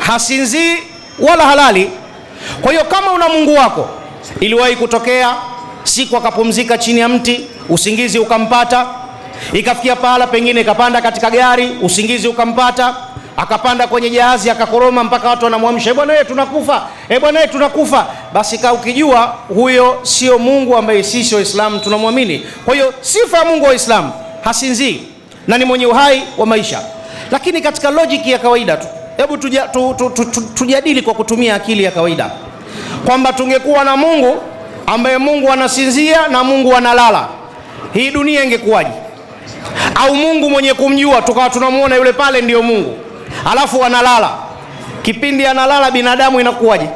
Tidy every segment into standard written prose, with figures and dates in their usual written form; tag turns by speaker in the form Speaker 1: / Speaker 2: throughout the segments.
Speaker 1: hasinzii wala halali. Kwa hiyo kama una Mungu wako, iliwahi kutokea siku akapumzika chini ya mti, usingizi ukampata, ikafikia pahala pengine ikapanda katika gari, usingizi ukampata, akapanda kwenye jahazi akakoroma mpaka watu wanamwamsha, bwana wewe tunakufa, bwana wewe tunakufa. Basi kaa ukijua huyo sio Mungu ambaye sisi Waislamu tunamwamini. Kwa hiyo sifa ya Mungu wa Uislamu, hasinzii na ni mwenye uhai wa maisha. Lakini katika logic ya kawaida tu, hebu tujadili kwa kutumia akili ya kawaida kwamba tungekuwa na Mungu ambaye Mungu anasinzia na Mungu analala, hii dunia ingekuwaje? Au Mungu mwenye kumjua tukawa tunamuona yule pale ndio Mungu, alafu analala, kipindi analala binadamu inakuwaje?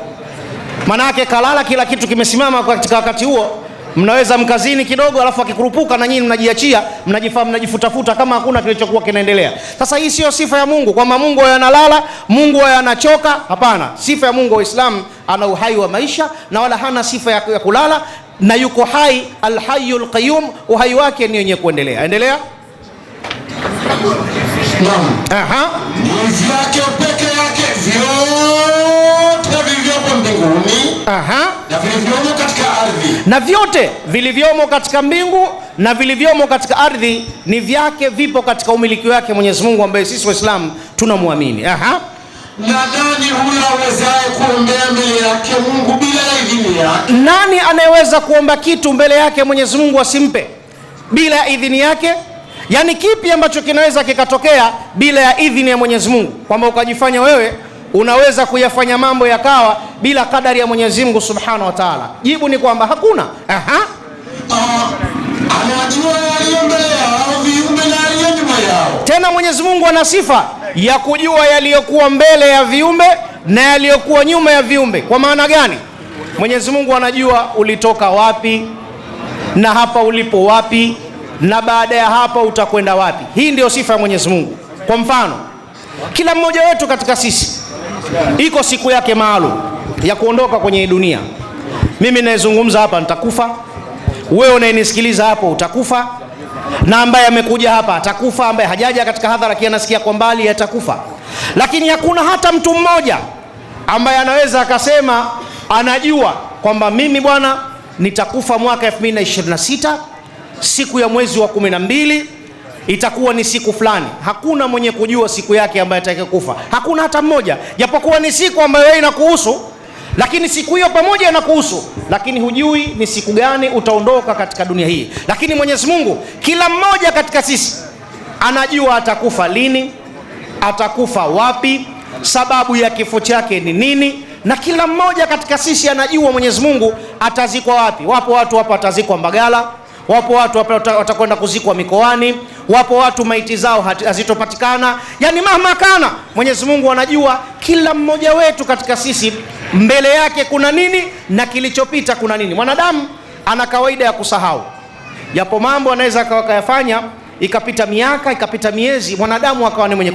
Speaker 1: Manake kalala, kila kitu kimesimama katika wakati huo, mnaweza mkazini kidogo, alafu akikurupuka na nyinyi mnajiachia, mnajifutafuta kama hakuna kilichokuwa kinaendelea. Sasa hii sio sifa ya Mungu, kwamba Mungu analala, Mungu anachoka. Hapana, sifa ya Mungu wa Uislamu, ana uhai wa maisha na wala hana sifa ya kulala, na yuko hai, al-hayyul qayyum, uhai wake ni yenye kuendelea. Endelea.
Speaker 2: Naam. Ni vyake peke yake vyote vilivyomo mbinguni na vilivyomo katika ardhi.
Speaker 1: Na vyote vilivyomo katika mbingu na vilivyomo katika ardhi ni vyake, vipo katika umiliki wake Mwenyezi Mungu ambaye sisi Waislamu tunamwamini.
Speaker 2: Na nani huyo awezaye kuombea mbele yake Mungu bila idhini yake?
Speaker 1: Nani anayeweza kuomba kitu mbele yake Mwenyezi Mungu asimpe bila idhini yake? Yani kipi ambacho kinaweza kikatokea bila ya idhini ya Mwenyezi Mungu, kwamba ukajifanya wewe unaweza kuyafanya mambo yakawa bila kadari ya Mwenyezi Mungu Subhanahu wa Ta'ala? Jibu ni kwamba hakuna.
Speaker 2: Anajua yaliyo mbele yao, viumbe na yaliyo nyuma yao.
Speaker 1: Tena Mwenyezi Mungu ana sifa ya kujua yaliyokuwa mbele ya viumbe na yaliyokuwa nyuma ya viumbe. Kwa maana gani? Mwenyezi Mungu anajua ulitoka wapi na hapa ulipo wapi na baada ya hapa utakwenda wapi. Hii ndio sifa ya Mwenyezi Mungu. Kwa mfano, kila mmoja wetu katika sisi iko siku yake maalum ya kuondoka kwenye dunia. Mimi naezungumza hapa nitakufa, wewe unayenisikiliza hapo utakufa, na ambaye amekuja hapa atakufa, ambaye hajaja katika hadhara kianasikia kwa mbali atakufa. Lakini hakuna hata mtu mmoja ambaye anaweza akasema anajua kwamba mimi bwana nitakufa mwaka 2026 siku ya mwezi wa 12 itakuwa ni siku fulani. Hakuna mwenye kujua siku yake ambaye atakayokufa, hakuna hata mmoja, japokuwa ni siku ambayo wewe inakuhusu, lakini siku hiyo pamoja inakuhusu, lakini hujui ni siku gani utaondoka katika dunia hii. Lakini Mwenyezi Mungu, kila mmoja katika sisi anajua atakufa lini, atakufa wapi, sababu ya kifo chake ni nini, na kila mmoja katika sisi anajua Mwenyezi Mungu atazikwa wapi. Wapo watu hapa watazikwa Mbagala, wapo watu watakwenda kuzikwa mikoani, wapo watu maiti zao hazitopatikana. Yani mahma kana, Mwenyezi Mungu anajua kila mmoja wetu katika sisi mbele yake kuna nini na kilichopita kuna nini. Mwanadamu ana kawaida ya kusahau, yapo mambo anaweza akayafanya ikapita miaka, ikapita miezi, mwanadamu akawa ni mwenye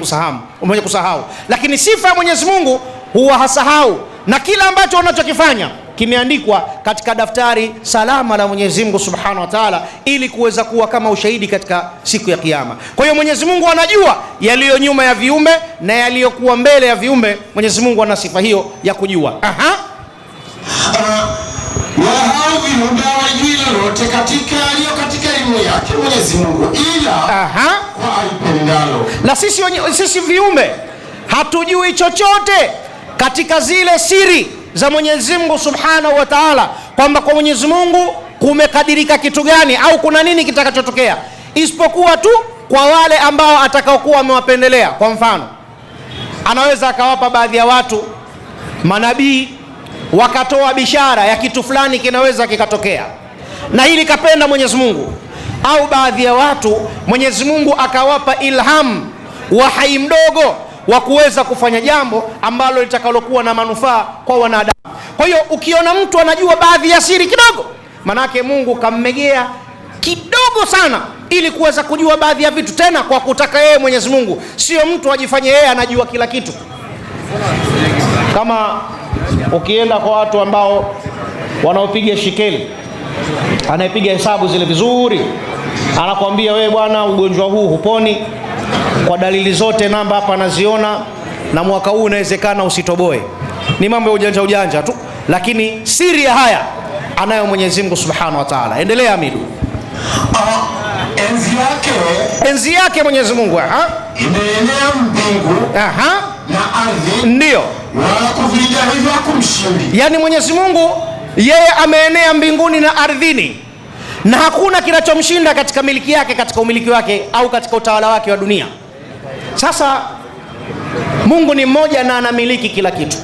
Speaker 1: kusahau. Lakini sifa ya Mwenyezi Mungu huwa hasahau, na kila ambacho unachokifanya kimeandikwa katika daftari salama la Mwenyezi Mungu Subhanahu wa Ta'ala, ili kuweza kuwa kama ushahidi katika siku ya Kiyama. Kwa hiyo Mwenyezi Mungu anajua yaliyo nyuma ya viumbe na yaliyokuwa mbele ya viumbe. Mwenyezi Mungu ana sifa hiyo ya kujua.
Speaker 2: Wao viumbe hawajui lolote katika yaliyo katika elimu yake Mwenyezi Mungu ila kwa alipendalo.
Speaker 1: Na sisi viumbe hatujui chochote katika zile siri za Mwenyezi Mungu Subhanahu wa Ta'ala, kwamba kwa Mwenyezi Mungu kumekadirika kitu gani au kuna nini kitakachotokea, isipokuwa tu kwa wale ambao atakaokuwa amewapendelea. Kwa mfano, anaweza akawapa baadhi ya watu manabii wakatoa bishara ya kitu fulani kinaweza kikatokea, na hili kapenda Mwenyezi Mungu. Au baadhi ya watu Mwenyezi Mungu akawapa ilham, wahai mdogo wa kuweza kufanya jambo ambalo litakalokuwa na manufaa kwa wanadamu. Kwa hiyo ukiona mtu anajua baadhi ya siri kidogo, manake Mungu kammegea kidogo sana ili kuweza kujua baadhi ya vitu, tena kwa kutaka yeye Mwenyezi Mungu, sio mtu ajifanye yeye anajua kila kitu. Kama ukienda kwa watu ambao wanaopiga shikeli, anayepiga hesabu zile vizuri, anakuambia wewe bwana, ugonjwa huu huponi kwa dalili zote, namba hapa anaziona, na mwaka huu inawezekana usitoboe. Ni mambo ya ujanja ujanja tu, lakini siri ya haya anayo Mwenyezi Mungu Subhanahu wa Ta'ala. Endelea Hamidu. Enzi yake Mwenyezi Mungu
Speaker 2: imeenea mbingu na ardhi,
Speaker 1: ndio
Speaker 2: wala kuvija hivyo hakumshindi.
Speaker 1: Yani Mwenyezi Mungu yeye ameenea mbinguni na ardhini, na hakuna kinachomshinda katika miliki yake, katika umiliki wake au katika utawala wake wa dunia. Sasa Mungu ni mmoja na anamiliki kila kitu.